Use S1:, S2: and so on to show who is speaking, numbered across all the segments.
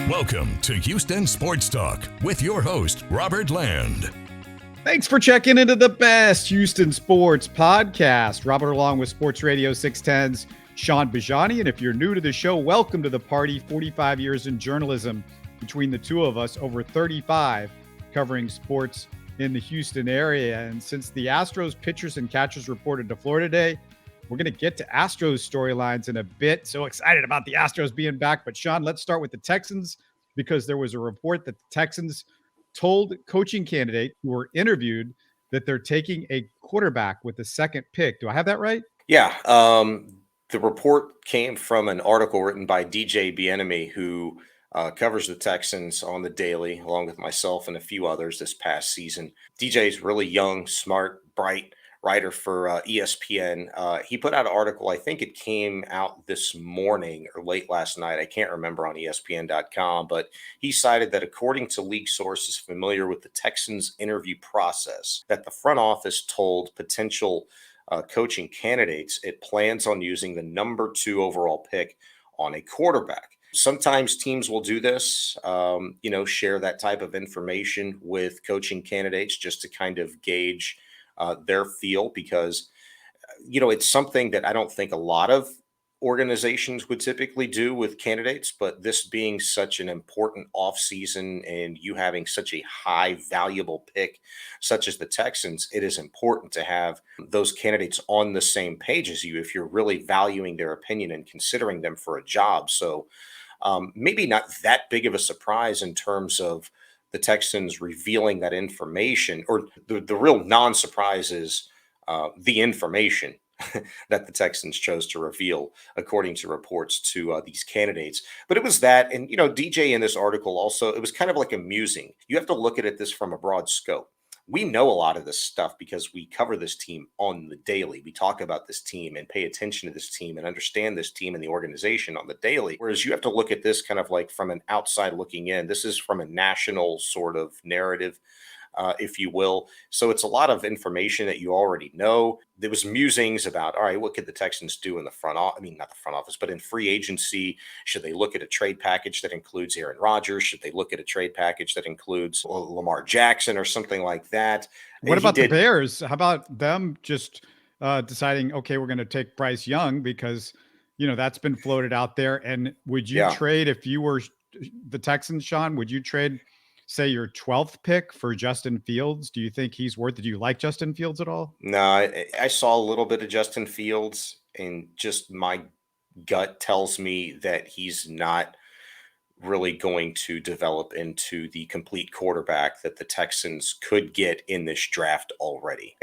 S1: Welcome to Houston Sports Talk with your host, Robert Land.
S2: Thanks for checking into the best Houston sports podcast. Robert along with Sports Radio 610's Shaun Bijani. And if you're new to the show, welcome to the party. 45 years in journalism between the two of us, over 35 covering sports in the Houston area. And since the Astros pitchers and catchers reported to Florida today, we're going to get to Astros storylines in a bit. So excited about the Astros being back. But Shaun, let's start with the Texans, because there was a report that the Texans told coaching candidates who were interviewed that they're taking a quarterback with the second pick. Do I have that right?
S3: Yeah. The report came from an article written by DJ Bieniemy, who covers the Texans on the daily, along with myself and a few others this past season. DJ's really young, smart, bright writer for ESPN. He put out an article, I think it came out this morning or late last night. I can't remember, on ESPN.com, but he cited that according to league sources familiar with the Texans interview process, that the front office told potential coaching candidates it plans on using the number 2 overall pick on a quarterback. Sometimes teams will do this, share that type of information with coaching candidates just to kind of gauge their feel, because, it's something that I don't think a lot of organizations would typically do with candidates, but this being such an important offseason and you having such a high valuable pick such as the Texans, it is important to have those candidates on the same page as you if you're really valuing their opinion and considering them for a job. So maybe not that big of a surprise in terms of the Texans revealing that information, or the real non-surprise is the information that the Texans chose to reveal, according to reports to these candidates. But it was that, and DJ in this article also, it was kind of like amusing. You have to look at this from a broad scope. We know a lot of this stuff because we cover this team on the daily. We talk about this team and pay attention to this team and understand this team and the organization on the daily. Whereas you have to look at this kind of like from an outside looking in. This is from a national sort of narrative, if you will. So it's a lot of information that you already know. There was musings about, all right, what could the Texans do in the front office? I mean, not the front office, but in free agency. Should they look at a trade package that includes Aaron Rodgers? Should they look at a trade package that includes Lamar Jackson or something like that?
S2: What about the Bears? How about them just deciding, okay, we're going to take Bryce Young because, that's been floated out there. And would you trade, if you were the Texans, Shaun, would you trade, say, your 12th pick for Justin Fields? Do you think he's worth it? Do you like Justin Fields at all?
S3: No, I saw a little bit of Justin Fields, and just my gut tells me that he's not really going to develop into the complete quarterback that the Texans could get in this draft already.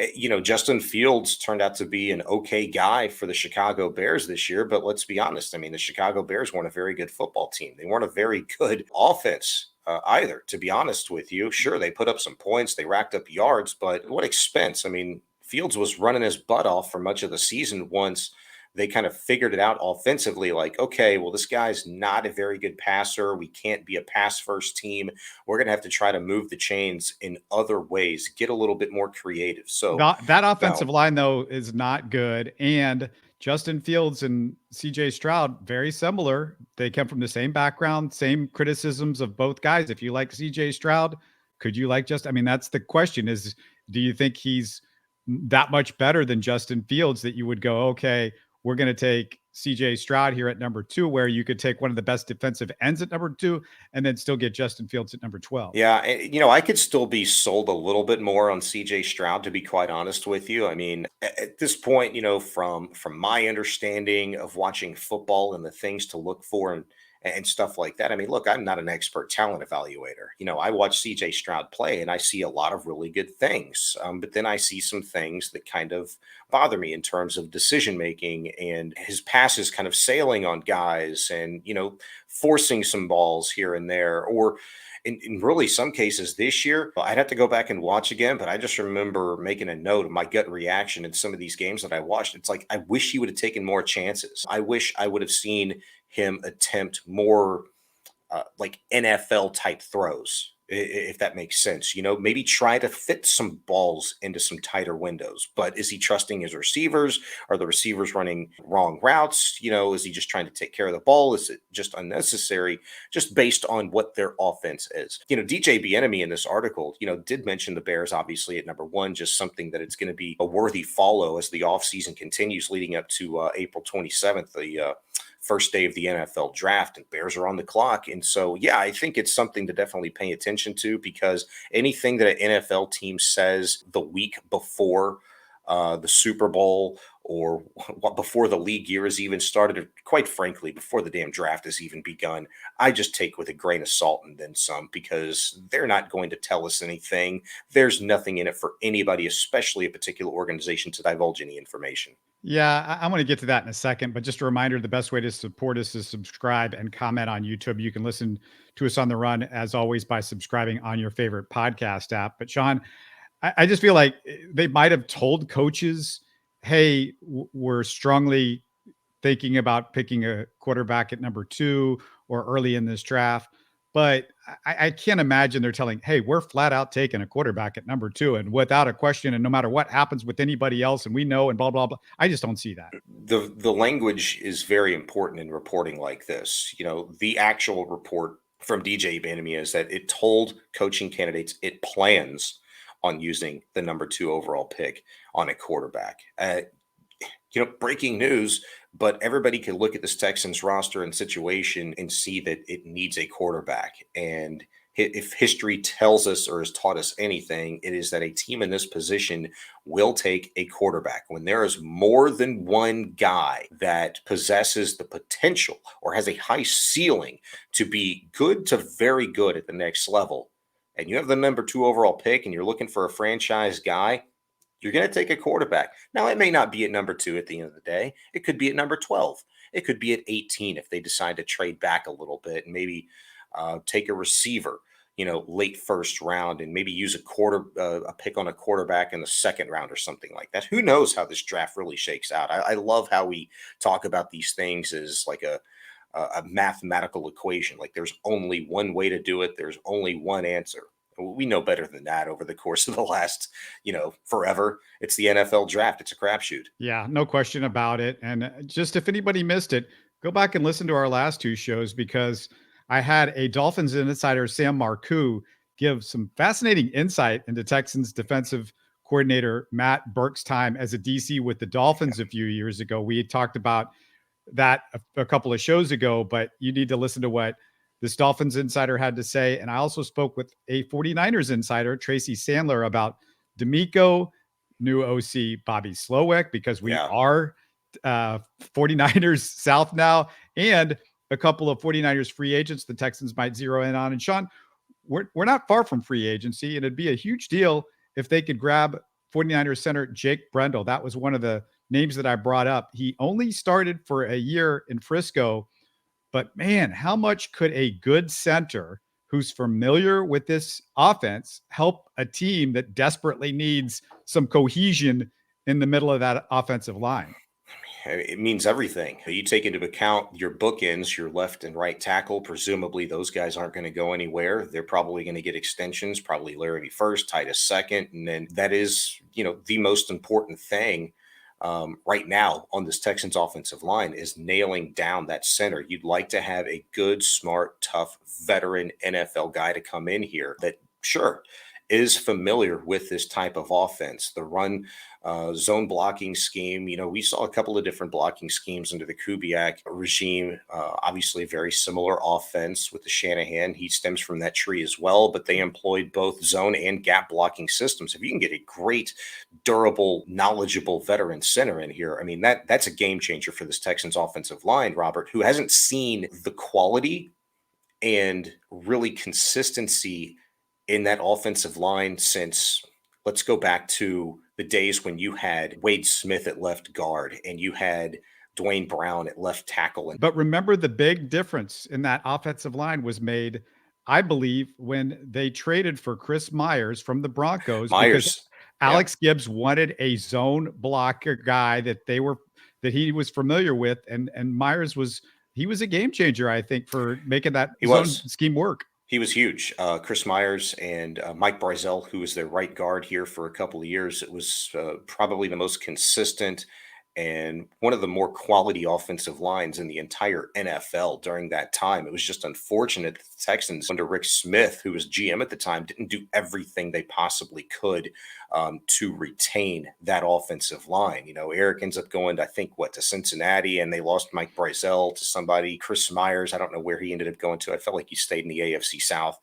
S3: Justin Fields turned out to be an okay guy for the Chicago Bears this year, but let's be honest. I mean, the Chicago Bears weren't a very good football team. They weren't a very good offense either, to be honest with you. Sure, they put up some points, they racked up yards, but at what expense? I mean, Fields was running his butt off for much of the season once they kind of figured it out offensively, like, okay, well, this guy's not a very good passer. We can't be a pass-first team. We're going to have to try to move the chains in other ways, get a little bit more creative. So
S2: that offensive line, though, is not good. And Justin Fields and CJ Stroud, very similar. They come from the same background, same criticisms of both guys. If you like CJ Stroud, could you like Justin? I mean, that's the question is, do you think he's that much better than Justin Fields that you would go, okay, we're going to take CJ Stroud here at number 2, where you could take one of the best defensive ends at number 2 and then still get Justin Fields at number 12.
S3: Yeah. I could still be sold a little bit more on CJ Stroud, to be quite honest with you. I mean, at this point, from my understanding of watching football and the things to look for and stuff like that. I mean, look, I'm not an expert talent evaluator. I watch CJ Stroud play and I see a lot of really good things. But then I see some things that kind of bother me in terms of decision making and his passes kind of sailing on guys and, forcing some balls here and there, or in really some cases this year, I'd have to go back and watch again, but I just remember making a note of my gut reaction in some of these games that I watched. It's like, I wish he would have taken more chances. I wish I would have seen him attempt more like NFL type throws if that makes sense. Maybe try to fit some balls into some tighter windows. But is he trusting his receivers? Are the receivers running wrong routes? Is he just trying to take care of the ball? Is it just unnecessary, just based on what their offense is? DJ Bieniemy in this article, did mention the Bears obviously at number one, just something that it's going to be a worthy follow as the offseason continues leading up to April 27th, the first day of the NFL draft, and Bears are on the clock. And so, yeah, I think it's something to definitely pay attention to, because anything that an NFL team says the week before the Super Bowl, or before the league year has even started, or quite frankly, before the damn draft has even begun, I just take with a grain of salt and then some, because they're not going to tell us anything. There's nothing in it for anybody, especially a particular organization, to divulge any information.
S2: Yeah, I'm going to get to that in a second, but just a reminder, the best way to support us is subscribe and comment on YouTube. You can listen to us on the run, as always, by subscribing on your favorite podcast app. But Shaun, I just feel like they might have told coaches, hey, we're strongly thinking about picking a quarterback at number 2 or early in this draft. But I can't imagine they're telling, hey, we're flat out taking a quarterback at number 2 and without a question, and no matter what happens with anybody else, and we know, and blah, blah, blah. I just don't see that.
S3: The language is very important in reporting like this. The actual report from DJ Bieniemy is that it told coaching candidates it plans on using the number 2 overall pick on a quarterback. Breaking news, but everybody can look at this Texans roster and situation and see that it needs a quarterback. And if history tells us or has taught us anything, it is that a team in this position will take a quarterback. When there is more than one guy that possesses the potential or has a high ceiling to be good to very good at the next level, and you have the number 2 overall pick and you're looking for a franchise guy, you're going to take a quarterback. Now, it may not be at number 2 at the end of the day. It could be at number 12. It could be at 18 if they decide to trade back a little bit and maybe take a receiver, late first round, and maybe use a pick on a quarterback in the second round or something like that. Who knows how this draft really shakes out? I love how we talk about these things as like a mathematical equation. Like there's only one way to do it. There's only one answer. We know better than that over the course of the last, forever. It's the NFL draft. It's a crapshoot.
S2: Yeah, no question about it. And just if anybody missed it, go back and listen to our last 2 shows, because I had a Dolphins insider, Sam Marcoux, give some fascinating insight into Texans defensive coordinator Matt Burke's time as a DC with the Dolphins a few years ago. We had talked about that a couple of shows ago, but you need to listen to what this Dolphins insider had to say. And I also spoke with a 49ers insider, Tracy Sandler, about D'Amico, new OC Bobby Slowick, because we are 49ers South now, and a couple of 49ers free agents the Texans might zero in on. And Shaun, we're not far from free agency, and it'd be a huge deal if they could grab 49ers center Jake Brendel. That was one of the names that I brought up. He only started for a year in Frisco, but man, how much could a good center who's familiar with this offense help a team that desperately needs some cohesion in the middle of that offensive line?
S3: It means everything. You take into account your bookends, your left and right tackle. Presumably those guys aren't going to go anywhere. They're probably going to get extensions, probably Larrabee first, Titus second. And then that is, the most important thing right now on this Texans offensive line is nailing down that center. You'd like to have a good, smart, tough, veteran NFL guy to come in here that, sure, is familiar with this type of offense, the run zone blocking scheme. We saw a couple of different blocking schemes under the Kubiak regime. Obviously, a very similar offense with the Shanahan. He stems from that tree as well, but they employed both zone and gap blocking systems. If you can get a great, durable, knowledgeable veteran center in here, I mean, that's a game changer for this Texans offensive line, Robert, who hasn't seen the quality and really consistency in that offensive line since, let's go back to the days when you had Wade Smith at left guard and you had Dwayne Brown at left tackle.
S2: But remember, the big difference in that offensive line was made, I believe, when they traded for Chris Myers from the Broncos. Because Alex Gibbs wanted a zone blocker guy that he was familiar with, and Myers was a game changer, I think, for making that zone scheme work.
S3: He was huge. Chris Myers and Mike Brazel, who was their right guard here for a couple of years, it was probably the most consistent and one of the more quality offensive lines in the entire NFL during that time. It was just unfortunate that the Texans, under Rick Smith, who was GM at the time, didn't do everything they possibly could to retain that offensive line. Eric ends up going, I think, to Cincinnati, and they lost Mike Brazel to somebody. Chris Myers, I don't know where he ended up going to. I felt like he stayed in the AFC South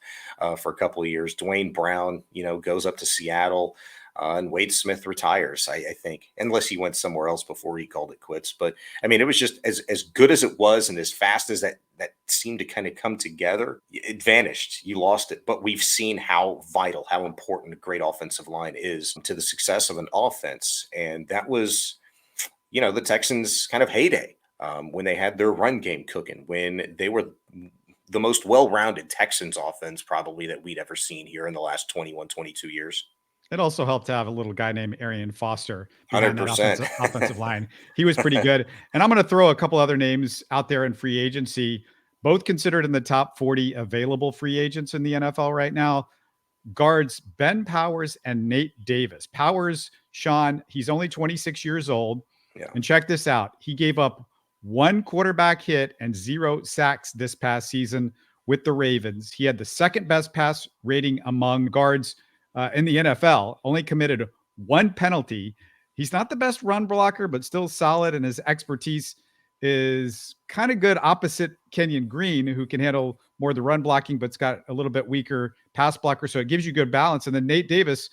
S3: for a couple of years. Dwayne Brown, goes up to Seattle. And Wade Smith retires, I think, unless he went somewhere else before he called it quits. But I mean, it was just as good as it was, and as fast as that seemed to kind of come together, it vanished. You lost it. But we've seen how vital, how important a great offensive line is to the success of an offense, and that was, the Texans' kind of heyday when they had their run game cooking, when they were the most well-rounded Texans offense probably that we'd ever seen here in the last 21, 22 years.
S2: It also helped to have a little guy named Arian Foster behind that
S3: 100%.
S2: offensive line. He was pretty good. And I'm going to throw a couple other names out there in free agency, both considered in the top 40 available free agents in the NFL right now. Guards Ben Powers and Nate Davis. Powers, Sean, he's only 26 years old.
S3: Yeah.
S2: And check this out. He gave up 1 quarterback hit and 0 sacks this past season with the Ravens. He had the second best pass rating among guards in the NFL, only committed 1 penalty. He's not the best run blocker, but still solid, and his expertise is kind of good opposite Kenyon Green, who can handle more of the run blocking, but's got a little bit weaker pass blocker, so it gives you good balance. And then Nate Davis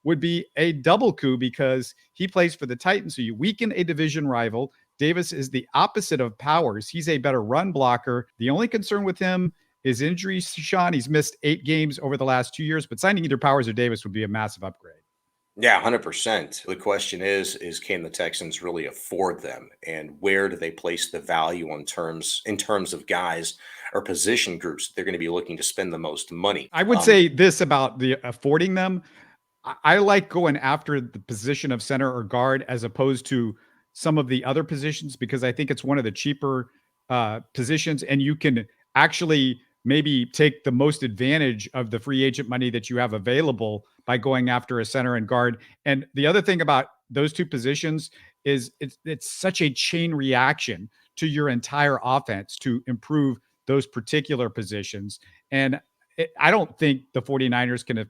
S2: would be a double coup because he plays for the Titans, so you weaken a division rival. Davis is the opposite of Powers. He's a better run blocker. The only concern with him is injuries, Sean. He's missed 8 games over the last 2 years, but signing either Powers or Davis would be a massive upgrade.
S3: Yeah, 100%. The question is can the Texans really afford them? And where do they place the value in terms of guys or position groups that they're going to be looking to spend the most money?
S2: I would say this about the affording them. I like going after the position of center or guard as opposed to some of the other positions, because I think it's one of the cheaper positions, and you can actually maybe take the most advantage of the free agent money that you have available by going after a center and guard. And the other thing about those two positions is it's such a chain reaction to your entire offense to improve those particular positions. And I don't think the 49ers can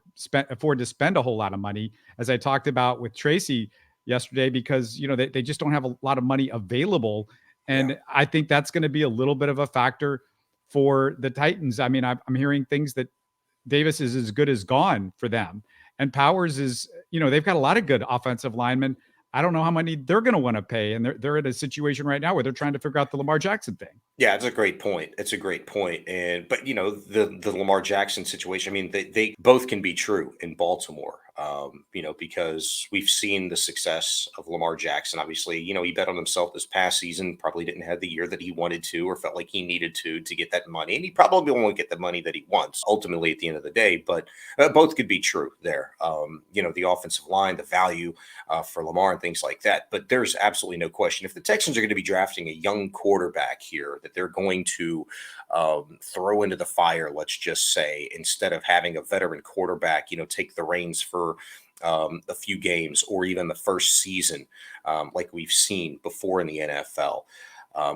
S2: afford to spend a whole lot of money, as I talked about with Tracy yesterday, because, they just don't have a lot of money available. And I think that's going to be a little bit of a factor for the Titans. I mean, I'm hearing things that Davis is as good as gone for them. And Powers is, they've got a lot of good offensive linemen. I don't know how many they're going to want to pay. And they're in a situation right now where they're trying to figure out the Lamar Jackson thing.
S3: Yeah, it's a great point. It's a great point. But the Lamar Jackson situation, I mean, they both can be true in Baltimore. Because we've seen the success of Lamar Jackson. Obviously, he bet on himself this past season, probably didn't have the year that he wanted to or felt like he needed to get that money. And he probably won't get the money that he wants ultimately at the end of the day. But both could be true there. The offensive line, the value for Lamar and things like that. But there's absolutely no question. If the Texans are going to be drafting a young quarterback here that they're going to throw into the fire, let's just say, instead of having a veteran quarterback, take the reins for a few games or even the first season, like we've seen before in the NFL,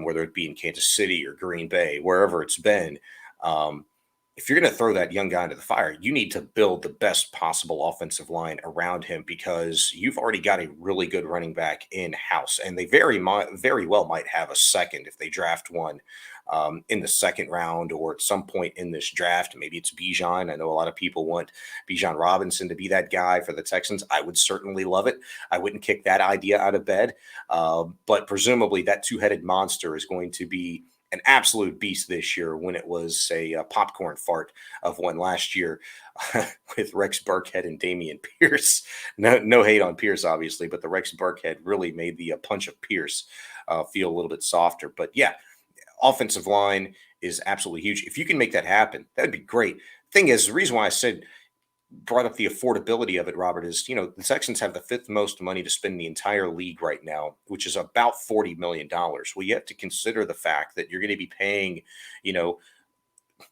S3: whether it be in Kansas City or Green Bay, wherever it's been. If you're going to throw that young guy into the fire, you need to build the best possible offensive line around him, because you've already got a really good running back in-house, and they very well might have a second if they draft one in the second round or at some point in this draft. Maybe it's Bijan. I know a lot of people want Bijan Robinson to be that guy for the Texans. I would certainly love it. I wouldn't kick that idea out of bed. But presumably that two-headed monster is going to be an absolute beast this year, when it was a popcorn fart of one last year with Rex Burkhead and Damian Pierce. No hate on Pierce, obviously, but the Rex Burkhead really made the punch of Pierce feel a little bit softer. But yeah, offensive line is absolutely huge. If you can make that happen, that'd be great. Thing is, the reason why I brought up the affordability of it, Robert, is, the Texans have the 5th most money to spend in the entire league right now, which is about $40 million. Well, you have to consider the fact that you're going to be paying,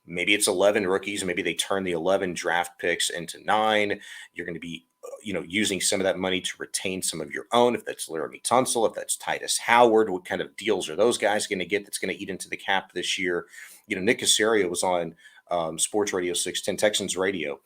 S3: maybe it's 11 rookies. Maybe they turn the 11 draft picks into 9. You're going to be, using some of that money to retain some of your own. If that's Laramie Tunsil, if that's Titus Howard, what kind of deals are those guys going to get that's going to eat into the cap this year? Nick Caserio was on Sports Radio 610, Texans Radio,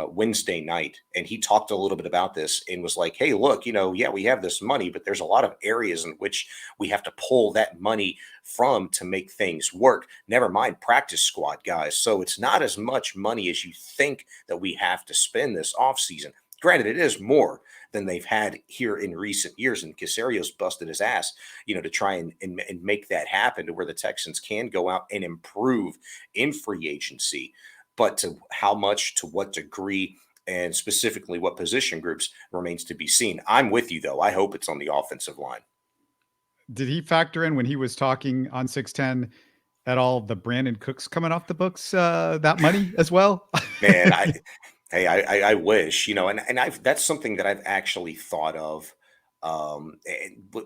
S3: Wednesday night, and he talked a little bit about this and was like, hey, look, yeah, we have this money, but there's a lot of areas in which we have to pull that money from to make things work. Never mind practice squad guys. So it's not as much money as you think that we have to spend this offseason. Granted, it is more than they've had here in recent years, and Caserio's busted his ass, to try and make that happen to where the Texans can go out and improve in free agency. But to how much, to what degree, and specifically what position groups remains to be seen. I'm with you, though. I hope it's on the offensive line.
S2: Did he factor in when he was talking on 610 at all the Brandon Cooks coming off the books, that money as well?
S3: Man, I wish, and that's something that I've actually thought of.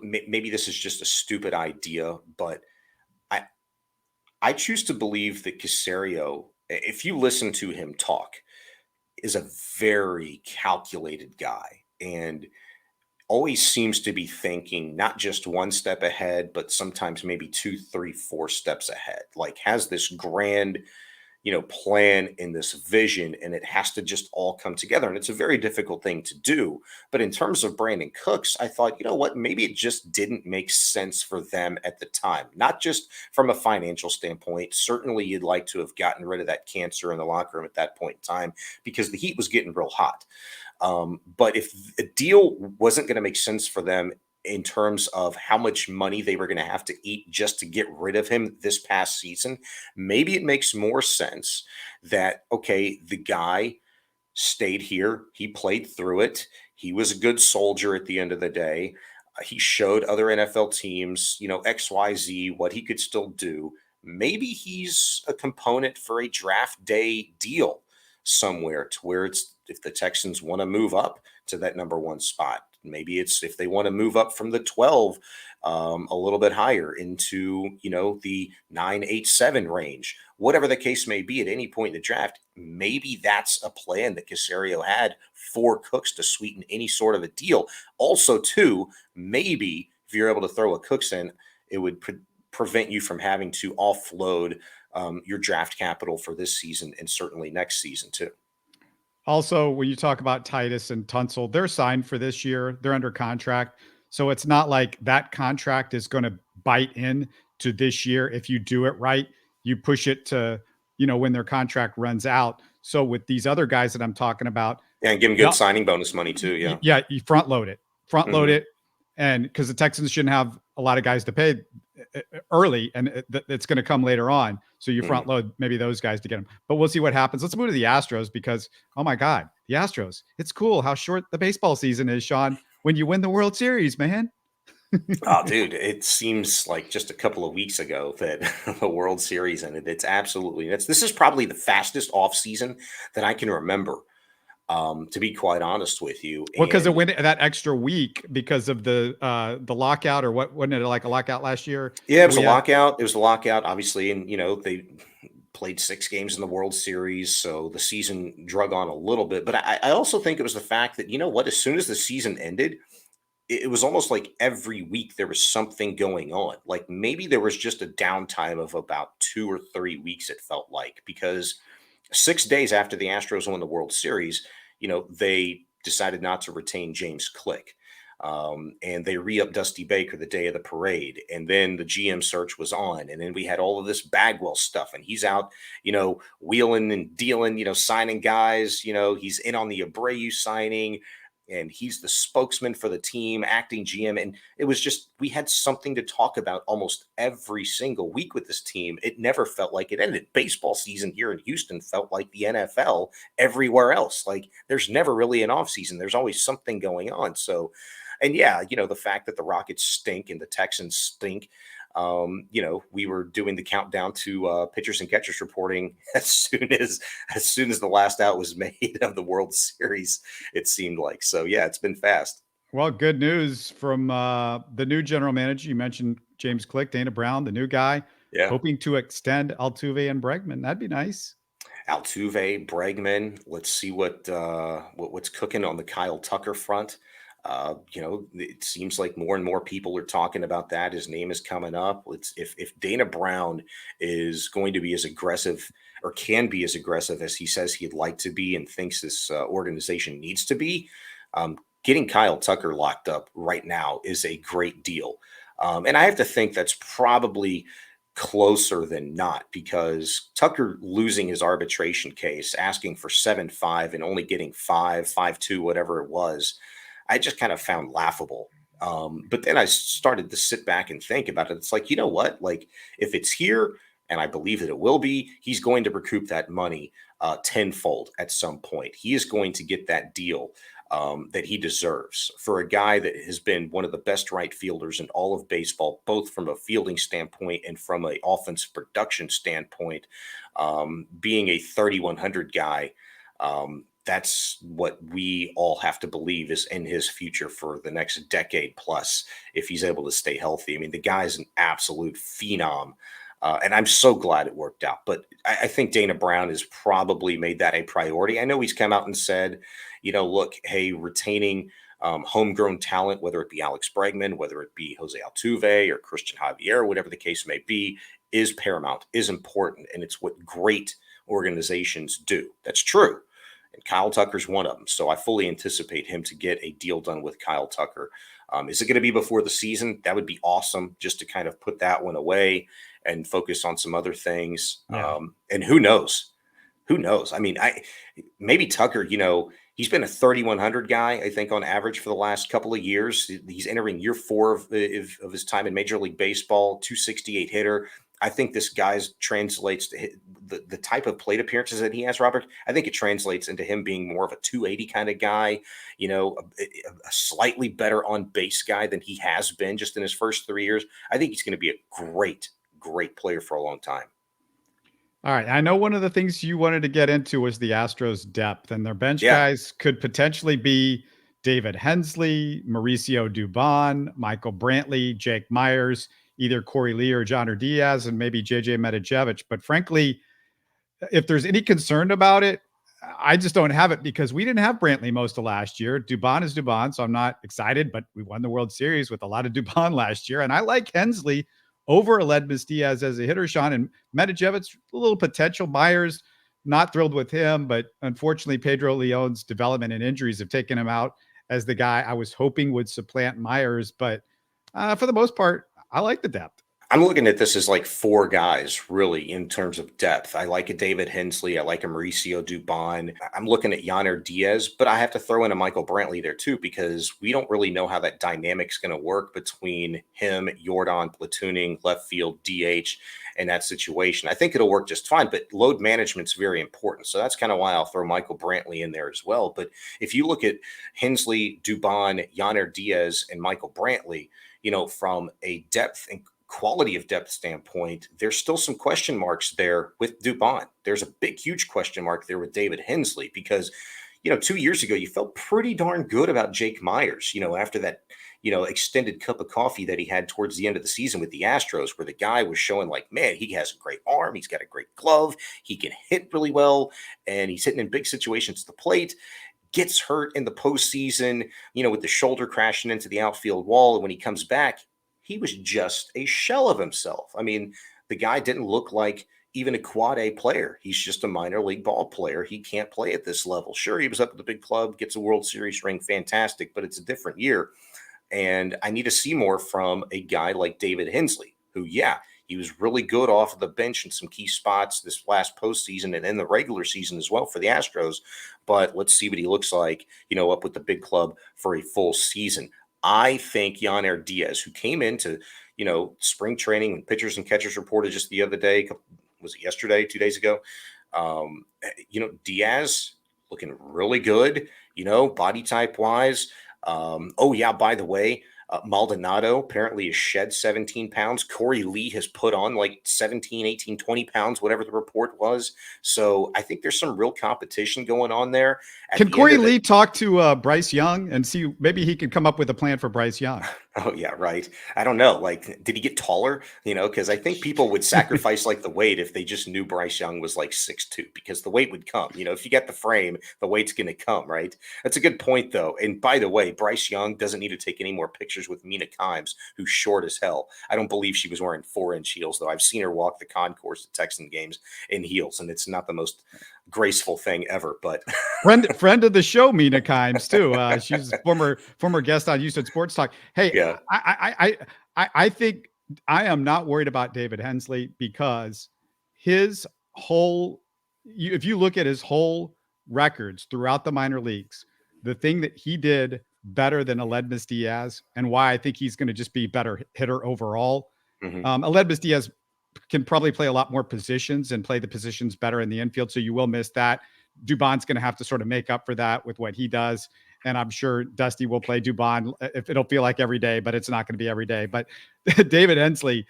S3: Maybe this is just a stupid idea, but I choose to believe that Caserio, if you listen to him talk, is a very calculated guy and always seems to be thinking not just one step ahead, but sometimes maybe 2, 3, 4 steps ahead. Like has this grand, plan in this vision, and it has to just all come together. And it's a very difficult thing to do. But in terms of Brandon Cooks, I thought, what, maybe it just didn't make sense for them at the time, not just from a financial standpoint. Certainly you'd like to have gotten rid of that cancer in the locker room at that point in time because the heat was getting real hot. But if a deal wasn't going to make sense for them in terms of how much money they were going to have to eat just to get rid of him this past season, maybe it makes more sense that, okay, the guy stayed here. He played through it. He was a good soldier at the end of the day. He showed other NFL teams, XYZ, what he could still do. Maybe he's a component for a draft day deal somewhere to where it's, if the Texans want to move up to that number 1 spot, maybe it's if they want to move up from the 12 a little bit higher into, the 9, 8, 7 range, whatever the case may be at any point in the draft. Maybe that's a plan that Caserio had for Cooks to sweeten any sort of a deal. Also, too, maybe if you're able to throw a Cooks in, it would prevent you from having to offload your draft capital for this season and certainly next season, too.
S2: Also, when you talk about Titus and Tunsil, they're signed for this year. They're under contract. So it's not like that contract is going to bite in to this year. If you do it right, you push it to, when their contract runs out. So with these other guys that I'm talking about.
S3: Yeah, and give them good signing bonus money too. Yeah.
S2: Yeah. You front load it. And because the Texans shouldn't have a lot of guys to pay early, and it's going to come later on. So you front load maybe those guys to get them. But we'll see what happens. Let's move to the Astros because, oh my God, the Astros. It's cool how short the baseball season is, Sean, when you win the World Series, man.
S3: Oh, dude, it seems like just a couple of weeks ago that the World Series ended. It's absolutely nuts. This is probably the fastest offseason that I can remember. To be quite honest with you.
S2: Well, because it went that extra week because of the lockout, or what, wasn't it like a lockout last year?
S3: Yeah, it was a lockout. It was a lockout, obviously. And, they played 6 games in the World Series. So the season drug on a little bit. But I also think it was the fact that, as soon as the season ended, it was almost like every week there was something going on. Like maybe there was just a downtime of about 2 or 3 weeks, it felt like, because 6 days after the Astros won the World Series, they decided not to retain James Click. And they re-upped Dusty Baker the day of the parade. And then the GM search was on. And then we had all of this Bagwell stuff. And he's out, wheeling and dealing, signing guys. He's in on the Abreu signing. And he's the spokesman for the team, acting GM. And it was just, we had something to talk about almost every single week with this team. It never felt like it ended. Baseball season here in Houston felt like the NFL everywhere else. Like there's never really an off season. There's always something going on. So, and yeah, the fact that the Rockets stink and the Texans stink, we were doing the countdown to pitchers and catchers reporting as soon as the last out was made of the World Series, it seemed like. So yeah, it's been fast.
S2: Well, good news from the new general manager. You mentioned James Click, Dana Brown, the new guy.
S3: Yeah.
S2: hoping to extend Altuve and Bregman. That'd be nice.
S3: Altuve, Bregman. Let's see what's cooking on the Kyle Tucker front. It seems like more and more people are talking about that. His name is coming up. If Dana Brown is going to be as aggressive or can be as aggressive as he says he'd like to be and thinks this organization needs to be, getting Kyle Tucker locked up right now is a great deal. And I have to think that's probably closer than not, because Tucker losing his arbitration case, asking for 7-5 and only getting 5-2, whatever it was, I just kind of found laughable. But then I started to sit back and think about it. It's like, you know what? Like, if it's here, and I believe that it will be, he's going to recoup that money tenfold at some point. He is going to get that deal that he deserves for a guy that has been one of the best right fielders in all of baseball, both from a fielding standpoint and from an offensive production standpoint. Being a 3,100 guy, that's what we all have to believe is in his future for the next decade plus, if he's able to stay healthy. I mean, the guy's an absolute phenom. And I'm so glad it worked out. But I think Dana Brown has probably made that a priority. I know he's come out and said, look, hey, retaining homegrown talent, whether it be Alex Bregman, whether it be Jose Altuve or Christian Javier, whatever the case may be, is paramount, is important. And it's what great organizations do. That's true. And Kyle Tucker's one of them. So I fully anticipate him to get a deal done with Kyle Tucker. Is it going to be before the season? That would be awesome, just to kind of put that one away and focus on some other things.
S2: Yeah.
S3: And who knows? Who knows? I mean, maybe Tucker, he's been a 3,100 guy, I think, on average for the last couple of years. He's entering year 4 of his time in Major League Baseball, 268 hitter. I think this guy's translates to the type of plate appearances that he has, Robert. I think it translates into him being more of a 280 kind of guy, a slightly better on base guy than he has been just in his first 3 years. I think he's going to be a great player for a long time.
S2: All right. I know one of the things you wanted to get into was the Astros depth, and their bench
S3: Yeah.
S2: guys could potentially be David Hensley, Mauricio Dubon, Michael Brantley, Jake Myers, either Corey Lee or Johnner Diaz, and maybe JJ Medijevich. But frankly, if there's any concern about it, I just don't have it, because we didn't have Brantley most of last year. Dubon is Dubon, so I'm not excited, but we won the World Series with a lot of Dubon last year. And I like Hensley over Aledmys Diaz as a hitter, Sean, and Medijevich, a little potential. Myers, not thrilled with him, but unfortunately Pedro Leon's development and injuries have taken him out as the guy I was hoping would supplant Myers. But for the most part, I like the depth.
S3: I'm looking at this as like 4 guys, really, in terms of depth. I like a David Hensley. I like a Mauricio Dubon. I'm looking at Johnner Diaz, but I have to throw in a Michael Brantley there too, because we don't really know how that dynamic's going to work between him, Jordan, platooning, left field, DH, and that situation. I think it'll work just fine, but load management's very important. So that's kind of why I'll throw Michael Brantley in there as well. But if you look at Hensley, Dubon, Johnner Diaz, and Michael Brantley, from a depth and quality of depth standpoint, there's still some question marks there with Dubon. There's a big, huge question mark there with David Hensley, because, 2 years ago, you felt pretty darn good about Jake Myers, after that, extended cup of coffee that he had towards the end of the season with the Astros, where the guy was showing like, man, he has a great arm. He's got a great glove. He can hit really well, and he's hitting in big situations at the plate. Gets hurt in the postseason, with the shoulder crashing into the outfield wall. And when he comes back, he was just a shell of himself. I mean, the guy didn't look like even a quad A player. He's just a minor league ball player. He can't play at this level. Sure, he was up at the big club, gets a World Series ring, fantastic, but it's a different year. And I need to see more from a guy like David Hensley, who, he was really good off of the bench in some key spots this last postseason and in the regular season as well for the Astros. But let's see what he looks like, up with the big club for a full season. I think Johnner Diaz, who came into, spring training and pitchers and catchers reported just the other day, was it yesterday, 2 days ago? Diaz looking really good, body type wise. By the way, Maldonado apparently has shed 17 pounds. Corey Lee has put on like 17, 18, 20 pounds, whatever the report was. So I think there's some real competition going on there.
S2: Can Corey Lee talk to Bryce Young and see maybe he could come up with a plan for Bryce Young?
S3: Oh, yeah, right. I don't know. Like, did he get taller? Because I think people would sacrifice like the weight if they just knew Bryce Young was like 6'2", because the weight would come. If you get the frame, the weight's going to come, right? That's a good point, though. And by the way, Bryce Young doesn't need to take any more pictures with Mina Kimes, who's short as hell. I don't believe she was wearing 4-inch heels, though. I've seen her walk the concourse at Texan games in heels, and it's not the most graceful thing ever. But
S2: friend of the show, Mina Kimes, too. She's a former guest on Houston Sports Talk. Hey,
S3: yeah.
S2: I think I am not worried about David Hensley because his whole, if you look at his whole records throughout the minor leagues, the thing that he did better than Aledmys Diaz, and why I think he's going to just be better hitter overall. Aledmys Diaz can probably play a lot more positions and play the positions better in the infield, so you will miss that. Dubon's going to have to sort of make up for that with what he does. And I'm sure Dusty will play Dubon if it'll feel like every day, but it's not going to be every day. But David Hensley,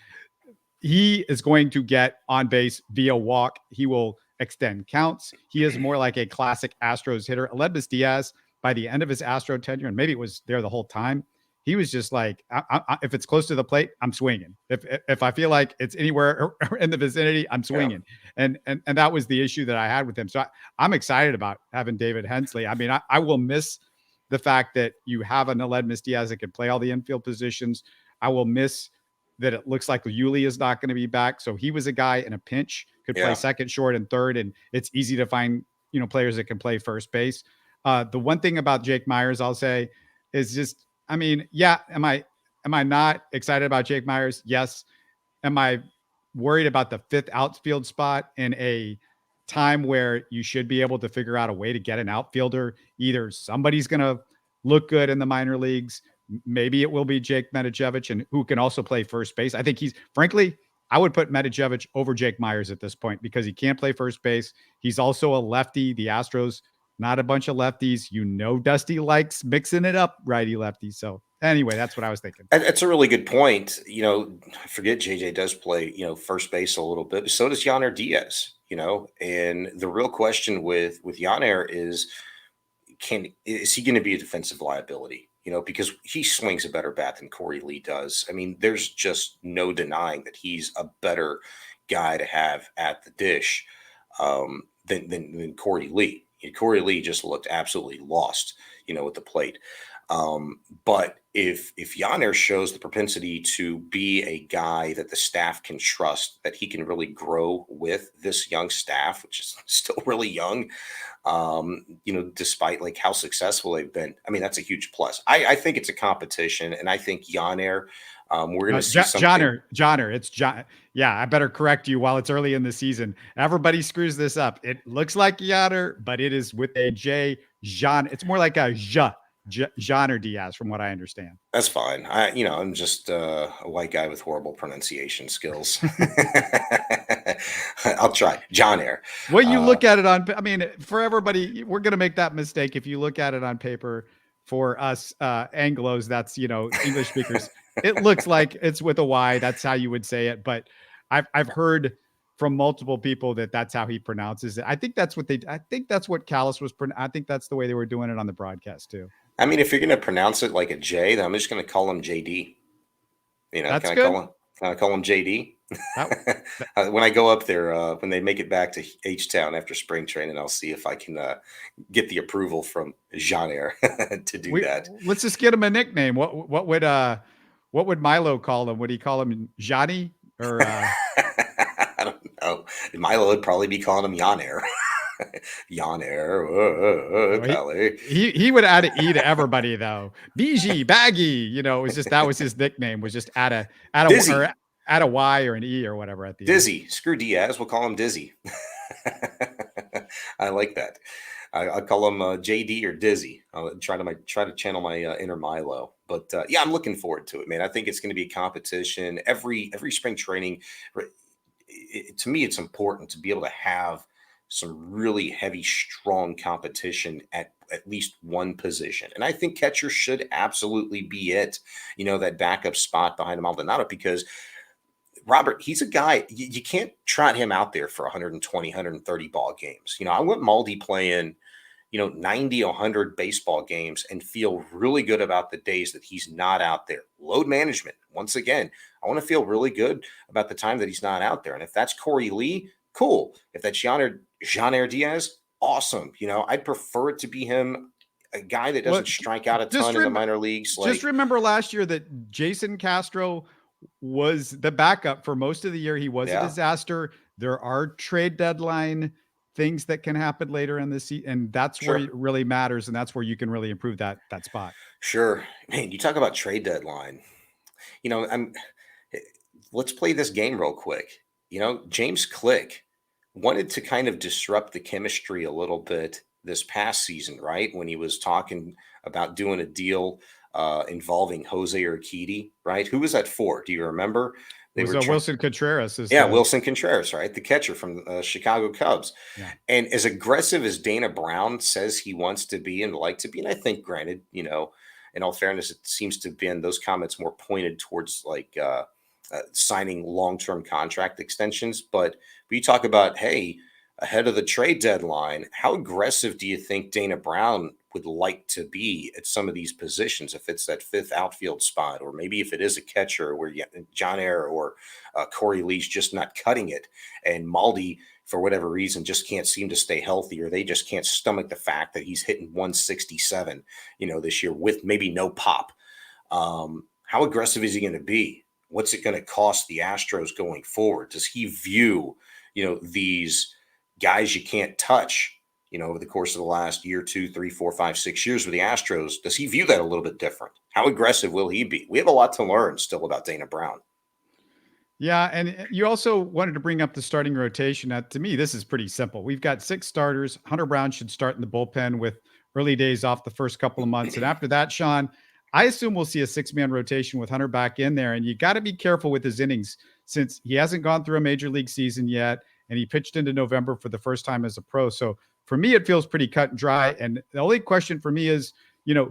S2: he is going to get on base via walk. He will extend counts. He is more like a classic Astros hitter. Aledmys Diaz, by the end of his Astro tenure, and maybe it was there the whole time, he was just like, if it's close to the plate, I'm swinging. If I feel like it's anywhere in the vicinity, I'm swinging. Yeah. And that was the issue that I had with him. So I'm excited about having David Hensley. I mean, I will miss the fact that you have an Aledmys Diaz that can play all the infield positions. I will miss that it looks like Yuli is not going to be back. So he was a guy in a pinch, could play second, short, and third. And it's easy to find, players that can play first base. The one thing about Jake Meyers, I'll say, is just, I mean, yeah, am I not excited about Jake Meyers? Yes. Am I worried about the fifth outfield spot in a time where you should be able to figure out a way to get an outfielder? Either somebody's going to look good in the minor leagues. Maybe it will be Jake Medijevich, and who can also play first base. I think I would put Medijevich over Jake Meyers at this point because he can't play first base. He's also a lefty. The Astros, not a bunch of lefties. Dusty likes mixing it up, righty lefty. So anyway, that's what I was thinking.
S3: That's a really good point. I forget JJ does play, first base a little bit. So does Yainer Diaz, and the real question with Yainer is he going to be a defensive liability? Because he swings a better bat than Corey Lee does. I mean, there's just no denying that he's a better guy to have at the dish than Corey Lee. Corey Lee just looked absolutely lost, at the plate. But if Yainer shows the propensity to be a guy that the staff can trust, that he can really grow with this young staff, which is still really young, despite like how successful they've been. I mean, that's a huge plus. I think it's a competition, and I think Yainer, we're going to see something.
S2: Johnner, it's John. Yeah, I better correct you while it's early in the season. Everybody screws this up. It looks like Yainer, but it is with a J. Jean. It's more like a Yainer Diaz, from what I understand.
S3: That's fine. I'm just a white guy with horrible pronunciation skills. I'll try. Yainer.
S2: Well, you look at it for everybody, we're going to make that mistake. If you look at it on paper, for us Anglos, that's, English speakers, it looks like it's with a Y. That's how you would say it. But I've heard from multiple people that's how he pronounces it. I think that's what Callis was. I think that's the way they were doing it on the broadcast too.
S3: I mean, if you're going to pronounce it like a J, then I'm just going to call him JD.
S2: That's
S3: can
S2: good.
S3: I call him JD? When I go up there, when they make it back to H-Town after spring training, I'll see if I can get the approval from Yainer to do that.
S2: Let's just get him a nickname. What would Milo call him? Would he call him Johnny or?
S3: I don't know. Milo would probably be calling him Yainer. Yainer.
S2: He would add an E to everybody though. BG Baggy. It was just that was his nickname. Was just add a Y or an E or whatever at the
S3: Dizzy. End. Screw Diaz. We'll call him Dizzy. I like that. I'll call him JD or Dizzy. I'll try to channel my inner Milo. But yeah, I'm looking forward to it, man. I think it's going to be a competition. Every spring training, to me, it's important to be able to have some really heavy, strong competition at least one position. And I think catcher should absolutely be it, that backup spot behind Maldonado, because Robert, he's a guy, you can't trot him out there for 120, 130 ball games. I want Maldi playing, 90, 100 baseball games and feel really good about the days that he's not out there. Load management. Once again, I want to feel really good about the time that he's not out there. And if that's Corey Lee, cool. If that's Jean-Air Diaz, awesome. I'd prefer it to be him, a guy that doesn't strike out a ton in the minor leagues.
S2: Just remember last year that Jason Castro was the backup for most of the year. He was a disaster. There are trade deadline things that can happen later in the season, and that's where it really matters, and that's where you can really improve that spot.
S3: Sure. Man, you talk about trade deadline. Let's play this game real quick. James Click wanted to kind of disrupt the chemistry a little bit this past season, right? When he was talking about doing a deal involving Jose Urquidy, right? Who was that for? Do you remember?
S2: Wilson Contreras.
S3: Wilson Contreras, right? The catcher from Chicago Cubs.
S2: Yeah.
S3: And as aggressive as Dana Brown says he wants to be and like to be, and I think, granted, in all fairness, it seems to have been those comments more pointed towards signing long-term contract extensions. But we talk about, hey, ahead of the trade deadline, how aggressive do you think Dana Brown would like to be at some of these positions? If it's that fifth outfield spot, or maybe if it is a catcher where Jean-Air or Corey Lee's just not cutting it, and Maldi, for whatever reason, just can't seem to stay healthy, or they just can't stomach the fact that he's hitting 167, this year with maybe no pop. How aggressive is he going to be? What's it going to cost the Astros going forward? Does he view, these guys you can't touch, over the course of the last year, 2, 3, 4, 5, 6 years with the Astros? Does he view that a little bit different? How aggressive will he be? We have a lot to learn still about Dana Brown.
S2: Yeah, and you also wanted to bring up the starting rotation. Now, to me, this is pretty simple. We've got 6 starters. Hunter Brown should start in the bullpen with early days off the first couple of months. And after that, Sean, I assume we'll see a 6-man rotation with Hunter back in there. And you got to be careful with his innings, since he hasn't gone through a major league season yet, and he pitched into November for the first time as a pro. So for me, it feels pretty cut and dry. And the only question for me is,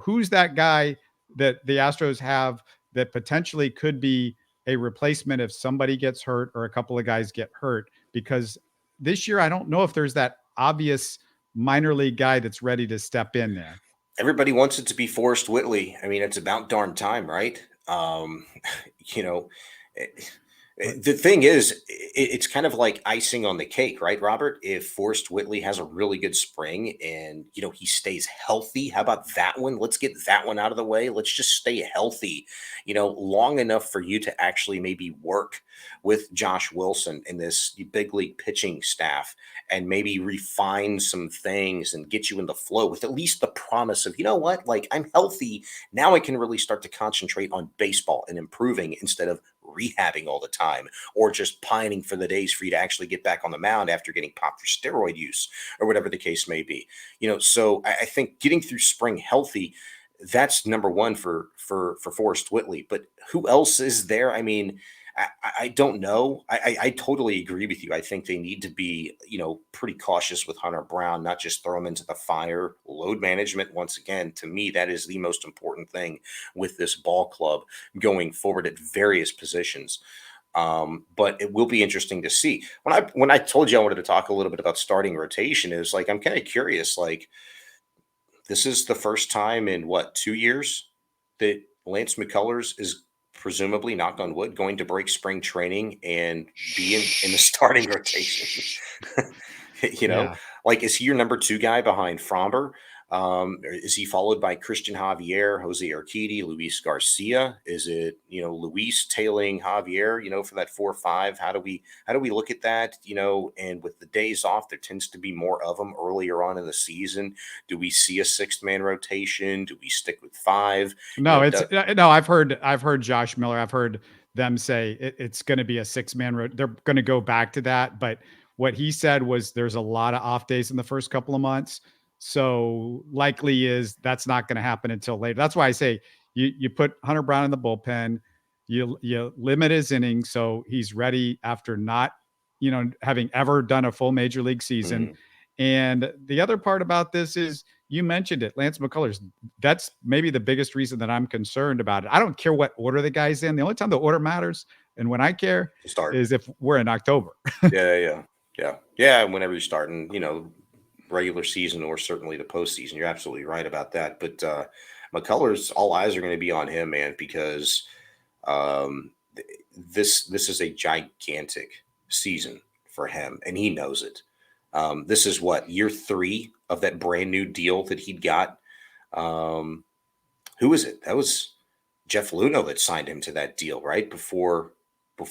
S2: who's that guy that the Astros have that potentially could be a replacement if somebody gets hurt or a couple of guys get hurt? Because this year, I don't know if there's that obvious minor league guy that's ready to step in there.
S3: Everybody wants it to be Forrest Whitley. I mean, it's about darn time, right? The thing is, it's kind of like icing on the cake, right, Robert? If Forrest Whitley has a really good spring and, he stays healthy, how about that one? Let's get that one out of the way. Let's just stay healthy, long enough for you to actually maybe work with Josh Wilson and this big league pitching staff and maybe refine some things and get you in the flow with at least the promise of, I'm healthy. Now I can really start to concentrate on baseball and improving instead of rehabbing all the time, or just pining for the days for you to actually get back on the mound after getting popped for steroid use or whatever the case may be. So I think getting through spring healthy, that's number one for Forrest Whitley. But who else is there? I mean, I don't know. I totally agree with you. I think they need to be, pretty cautious with Hunter Brown, not just throw him into the fire. Load management, once again, to me, that is the most important thing with this ball club going forward at various positions. But it will be interesting to see. When I told you I wanted to talk a little bit about starting rotation, is I'm kind of curious, this is the first time in 2 years that Lance McCullers is presumably, knock on wood, going to break spring training and be in the starting rotation. Is he your number 2 guy behind Fromber? Is he followed by Christian Javier, Jose Urquidy, Luis Garcia? Is it, Luis tailing Javier, for that 4-5? How do we look at that? And with the days off, there tends to be more of them earlier on in the season. Do we see a 6-man rotation? Do we stick with 5?
S2: No, I've heard Josh Miller. I've heard them say it's going to be a 6-man. They're going to go back to that. But what he said was there's a lot of off days in the first couple of months. So likely is that's not going to happen until later. That's why I say you put Hunter Brown in the bullpen, you limit his innings so he's ready after not, having ever done a full major league season. And the other part about this is you mentioned it, Lance McCullers. That's maybe the biggest reason that I'm concerned about it. I don't care what order the guy's in. The only time the order matters and when I care
S3: Start.
S2: is if we're in October.
S3: Yeah. Whenever you're starting, regular season or certainly the postseason, you're absolutely right about that. But McCullers, all eyes are going to be on him, man, because this is a gigantic season for him, and he knows it. This is what, year 3 of that brand new deal that he'd got. Who was it? That was Jeff Luhnow that signed him to that deal, right? Before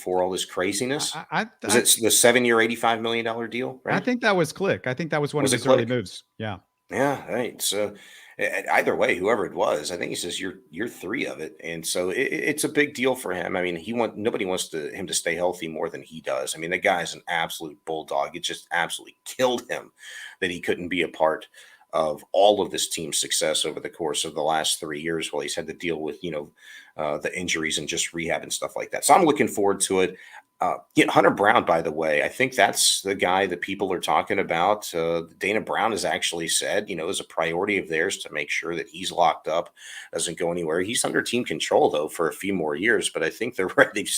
S3: all this craziness. Was it the 7-year, $85 million deal, right?
S2: I think that was Click. I think that was one of his
S3: Click?
S2: early moves. Yeah.
S3: Yeah, right. So either way, whoever it was, I think he says year 3 of it, and so it's a big deal for him. I mean, nobody wants him to stay healthy more than he does. I mean, the guy's an absolute bulldog. It just absolutely killed him that he couldn't be a part of all of this team's success over the course of the last 3 years while he's had to deal with the injuries and just rehab and stuff like that. So I'm looking forward to it. Hunter Brown, by the way, I think that's the guy that people are talking about. Dana Brown has actually said, is a priority of theirs to make sure that he's locked up, doesn't go anywhere. He's under team control, though, for a few more years, but I think they've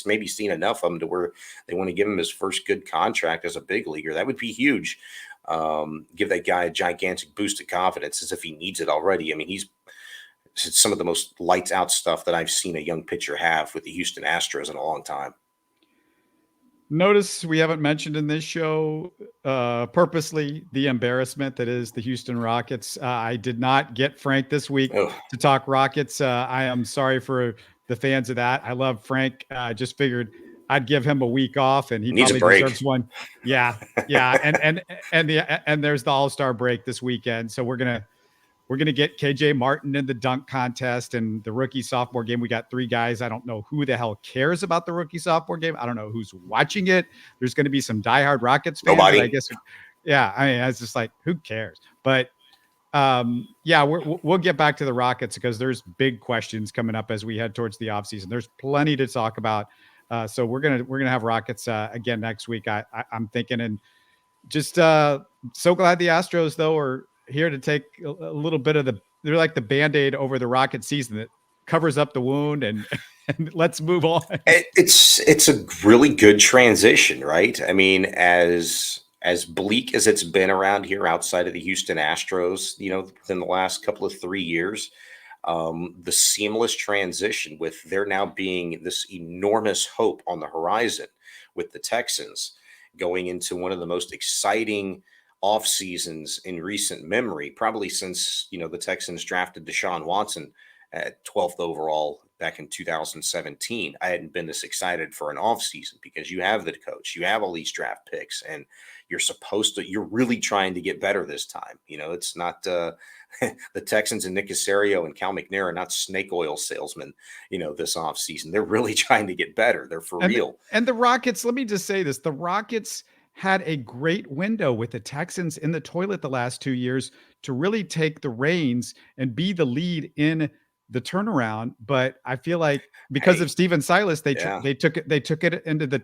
S3: maybe seen enough of him to where they want to give him his first good contract as a big leaguer. That would be huge. Give that guy a gigantic boost of confidence as if he needs it already. I mean, it's some of the most lights out stuff that I've seen a young pitcher have with the Houston Astros in a long time.
S2: Notice we haven't mentioned in this show purposely the embarrassment that is the Houston Rockets. I did not get Frank this week to talk Rockets. I am sorry for the fans of that. I love Frank. I just figured I'd give him a week off, and he probably deserves one. Yeah. And there's the All-Star break this weekend, so we're gonna get KJ Martin in the dunk contest and the rookie sophomore game. We got 3 guys. I don't know who the hell cares about the rookie sophomore game. I don't know who's watching it. There's going to be some diehard Rockets fans.
S3: Nobody.
S2: I guess. Yeah. I mean, it's just like, who cares? But we'll get back to the Rockets because there's big questions coming up as we head towards the offseason. There's plenty to talk about. So we're gonna have Rockets again next week. I'm thinking, and just so glad the Astros though are here to take a little bit of they're like the Band-Aid over the Rocket season that covers up the wound and let's move on.
S3: It's a really good transition, right? I mean, as bleak as it's been around here outside of the Houston Astros, within the last couple of 3 years, the seamless transition with there now being this enormous hope on the horizon with the Texans going into one of the most exciting off seasons in recent memory, probably since, the Texans drafted Deshaun Watson at 12th overall back in 2017. I hadn't been this excited for an off season because you have the coach, you have all these draft picks, and you're really trying to get better this time. It's not the Texans and Nick Caserio and Cal McNair are not snake oil salesmen, this off season. They're really trying to get better. They're for real.
S2: And the Rockets, let me just say this, the Rockets had a great window with the Texans in the toilet the last 2 years to really take the reins and be the lead in the turnaround. But I feel like because of Steven Silas, they took it into the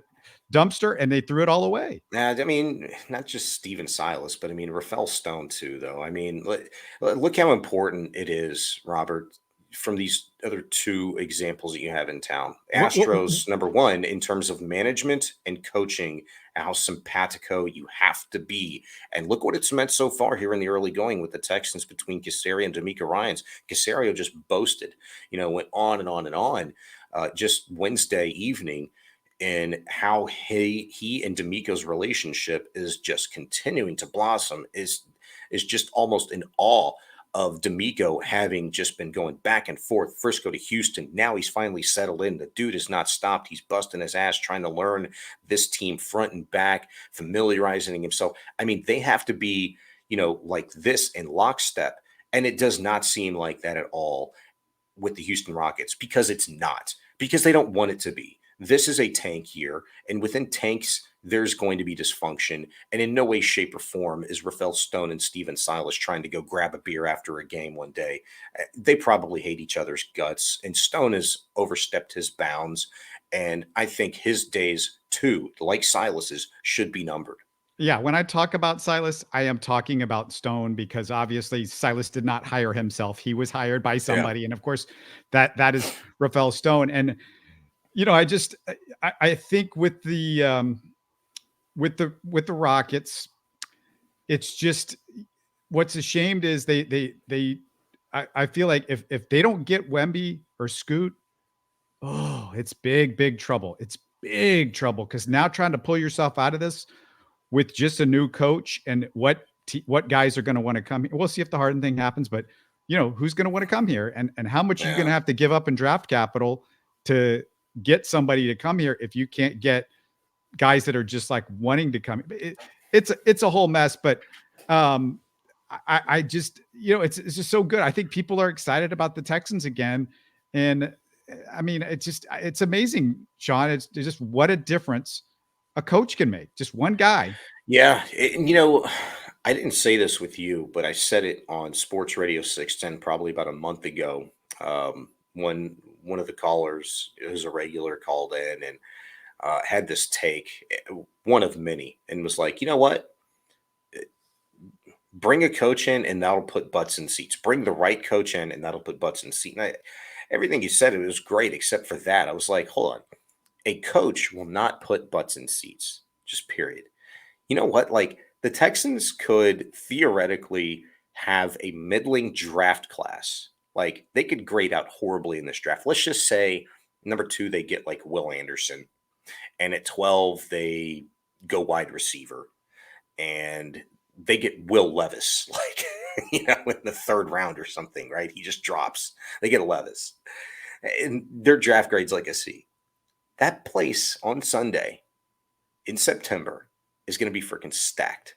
S2: dumpster and they threw it all away.
S3: I mean, not just Steven Silas, but I mean, Rafael Stone too, though. I mean, look how important it is, Robert, from these other 2 examples that you have in town. Astros, number 1, in terms of management and coaching, how simpatico you have to be. And look what it's meant so far here in the early going with the Texans between Caserio and D'Amico Ryans. Caserio just boasted, went on and on and on just Wednesday evening, and how he and D'Amico's relationship is just continuing to blossom, is just almost in awe of D'Amico having just been going back and forth. First go to Houston. Now he's finally settled in. The dude has not stopped. He's busting his ass trying to learn this team front and back, familiarizing himself. I mean, they have to be, like this in lockstep. And it does not seem like that at all with the Houston Rockets because it's not, because they don't want it to be. This is a tank year, and within tanks, there's going to be dysfunction. And in no way, shape, or form is Rafael Stone and Steven Silas trying to go grab a beer after a game one day. They probably hate each other's guts, and Stone has overstepped his bounds. And I think his days, too, like Silas's, should be numbered.
S2: Yeah, when I talk about Silas, I am talking about Stone because obviously Silas did not hire himself. He was hired by
S3: Yeah.
S2: somebody, and of course, that is Rafael Stone. And I just I think with the Rockets, it's just what's ashamed is they I feel like if they don't get Wemby or Scoot, oh, it's big trouble. It's big trouble because now trying to pull yourself out of this with just a new coach and what guys are going to want to come here. We'll see if the Harden thing happens, but who's going to want to come here and how much are you going
S3: Yeah.
S2: to have to give up in draft capital to get somebody to come here if you can't get guys that are just like wanting to come. It's a whole mess, but um, I just it's just so good. I think people are excited about the Texans again, and I mean it's amazing, Sean. It's just what a difference a coach can make. Just one guy.
S3: Yeah. I didn't say this with you, but I said it on Sports Radio 610 probably about a month ago, when one of the callers, who's a regular, called in and had this take, one of many, and was like, you know what? Bring a coach in and that'll put butts in seats. Bring the right coach in and that'll put butts in seats. Everything you said, it was great except for that. I was like, hold on. A coach will not put butts in seats, just period. You know what? Like the Texans could theoretically have a middling draft class. Like they could grade out horribly in this draft. Let's just say number 2, they get like Will Anderson. And at 12, they go wide receiver. And they get Will Levis, like, in the 3rd round or something, right? He just drops. They get a Levis. And their draft grade's like a C. That place on Sunday in September is going to be freaking stacked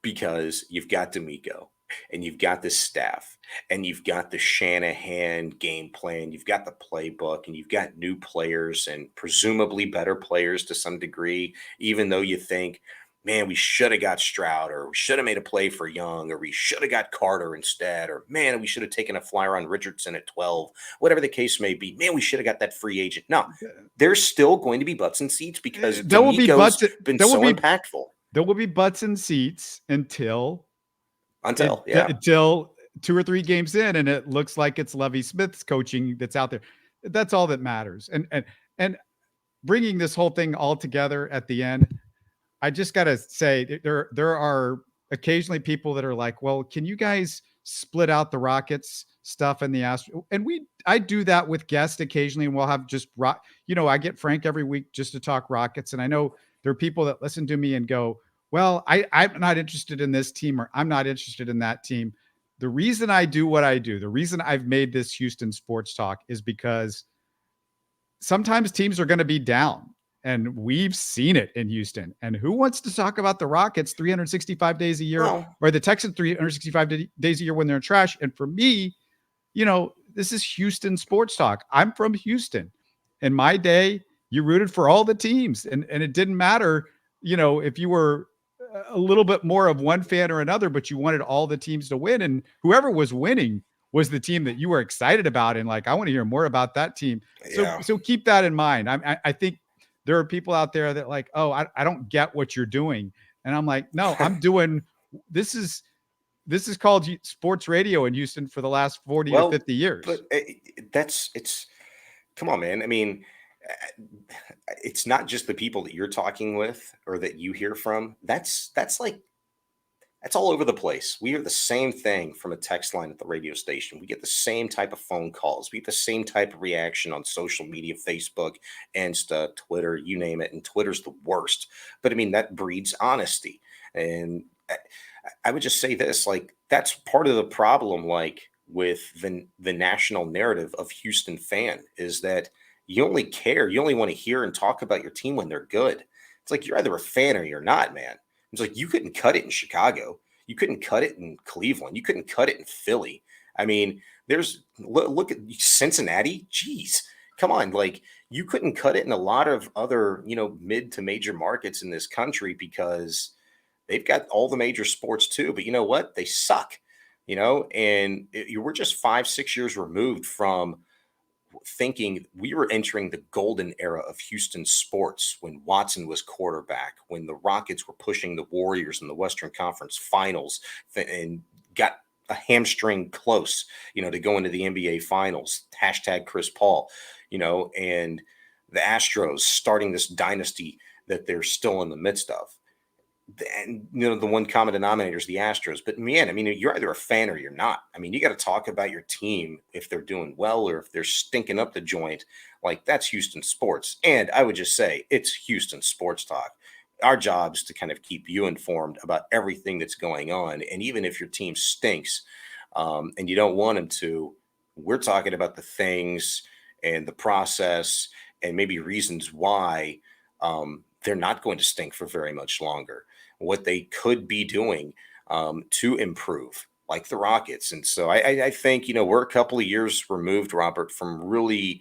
S3: because you've got D'Amico and you've got the staff and you've got the Shanahan game plan. You've got the playbook and you've got new players and presumably better players to some degree, even though you think, man, we should have got Stroud, or we should have made a play for Young, or we should have got Carter instead, or man, we should have taken a flyer on Richardson at 12, whatever the case may be. Man, we should have got that free agent. No, there's still going to be butts and seats because
S2: There will be
S3: D'Amico's
S2: butts.
S3: been
S2: There will
S3: so
S2: be
S3: impactful.
S2: there will be butts in seats until
S3: Yeah.
S2: until 2 or 3 games in, and it looks like it's Lovie Smith's coaching that's out there. That's all that matters. And bringing this whole thing all together at the end, I just got to say there are occasionally people that are like, well, can you guys split out the Rockets stuff and the Astros? And I do that with guests occasionally, and we'll have just rock. I get Frank every week just to talk Rockets, and I know there are people that listen to me and go, well, I'm not interested in this team, or I'm not interested in that team. The reason I do what I do, the reason I've made this Houston Sports Talk is because sometimes teams are going to be down. And we've seen it in Houston. And who wants to talk about the Rockets 365 days a year,
S3: Well,
S2: or the Texans 365 days a year when they're in trash? And for me, this is Houston Sports Talk. I'm from Houston. In my day, you rooted for all the teams. And it didn't matter, if you were a little bit more of one fan or another, but you wanted all the teams to win. And whoever was winning was the team that you were excited about. And like, I want to hear more about that team.
S3: yeah.
S2: So keep that in mind. I think there are people out there that like, oh, I don't get what you're doing. And I'm like, no, I'm doing, this is called sports radio in Houston for the last 40 or 50 years.
S3: But come on, man. I mean, it's not just the people that you're talking with or that you hear from. That's all over the place. We hear the same thing from a text line at the radio station. We get the same type of phone calls. We get the same type of reaction on social media, Facebook, Insta, Twitter, you name it. And Twitter's the worst. But I mean, that breeds honesty. And I would just say this, like, that's part of the problem, like with the national narrative of Houston fan, is that you only want to hear and talk about your team when they're good. It's like you're either a fan or you're not, man. It's like you couldn't cut it in Chicago. You couldn't cut it in Cleveland. You couldn't cut it in Philly. I mean, look at Cincinnati. Jeez, come on. Like you couldn't cut it in a lot of other, mid to major markets in this country because they've got all the major sports too. But you know what? They suck, and we're just 5-6 years removed from thinking we were entering the golden era of Houston sports when Watson was quarterback, when the Rockets were pushing the Warriors in the Western Conference Finals and got a hamstring close, to go into the NBA Finals. Hashtag Chris Paul, and the Astros starting this dynasty that they're still in the midst of. And the one common denominator is the Astros. But man, you're either a fan or you're not. You got to talk about your team if they're doing well or if they're stinking up the joint. Like, that's Houston sports. And I would just say it's Houston sports talk. Our job is to kind of keep you informed about everything that's going on. And even if your team stinks and you don't want them to, we're talking about the things and the process and maybe reasons why they're not going to stink for very much longer. What they could be doing to improve, like the Rockets. And so I think, we're a couple of years removed, Robert, from really,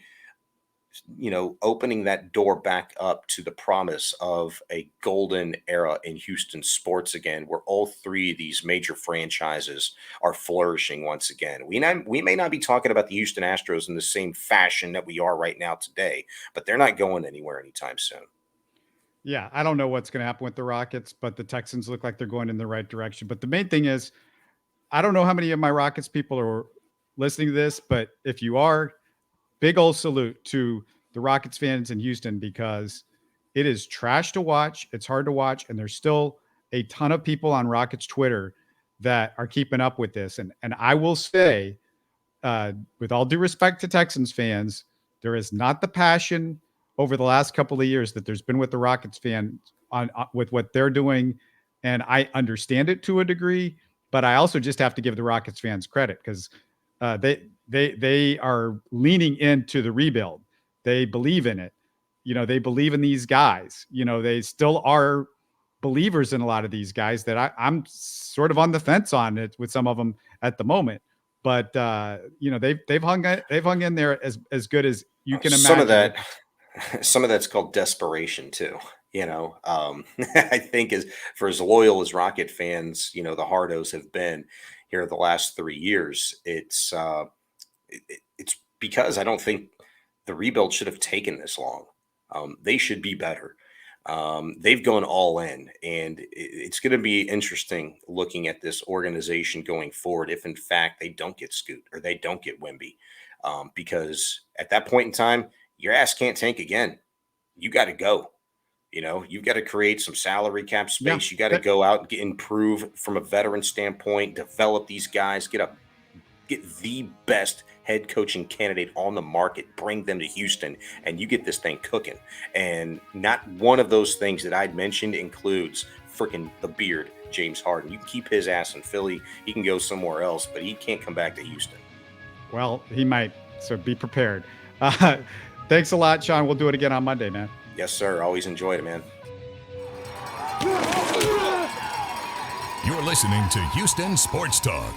S3: opening that door back up to the promise of a golden era in Houston sports again, where all three of these major franchises are flourishing once again. We may not be talking about the Houston Astros in the same fashion that we are right now today, but they're not going anywhere anytime soon.
S2: Yeah, I don't know what's going to happen with the Rockets, but the Texans look like they're going in the right direction. But the main thing is, I don't know how many of my Rockets people are listening to this, but if you are, big old salute to the Rockets fans in Houston, because it is trash to watch. It's hard to watch. And there's still a ton of people on Rockets Twitter that are keeping up with this. And I will say, with all due respect to Texans fans, there is not the passion over the last couple of years that there's been with the Rockets fans on with what they're doing. And I understand it to a degree, but I also just have to give the Rockets fans credit because they are leaning into the rebuild. They believe in it. They believe in these guys. They still are believers in a lot of these guys that I'm sort of on the fence on it with some of them at the moment. But they've hung in there as good as you can imagine.
S3: Some of that's called desperation too. I think for as loyal as Rocket fans, the Hardos have been here the last 3 years, it's because I don't think the rebuild should have taken this long. They should be better. They've gone all in, and it's going to be interesting looking at this organization going forward if in fact they don't get Scoot or they don't get Wemby, because at that point in time, your ass can't tank again. You got to go. You've got to create some salary cap space. You got to go out and improve from a veteran standpoint, develop these guys, get the best head coaching candidate on the market, bring them to Houston, and you get this thing cooking. And not one of those things that I'd mentioned includes freaking the beard, James Harden. You can keep his ass in Philly. He can go somewhere else, but he can't come back to Houston.
S2: Well, he might, so be prepared. Thanks a lot, Shaun. We'll do it again on Monday, man.
S3: Yes, sir. Always enjoyed it, man.
S1: You're listening to Houston Sports Talk.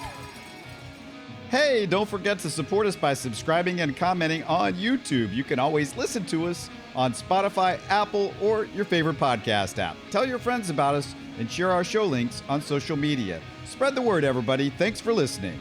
S2: Hey, don't forget to support us by subscribing and commenting on YouTube. You can always listen to us on Spotify, Apple, or your favorite podcast app. Tell your friends about us and share our show links on social media. Spread the word, everybody. Thanks for listening.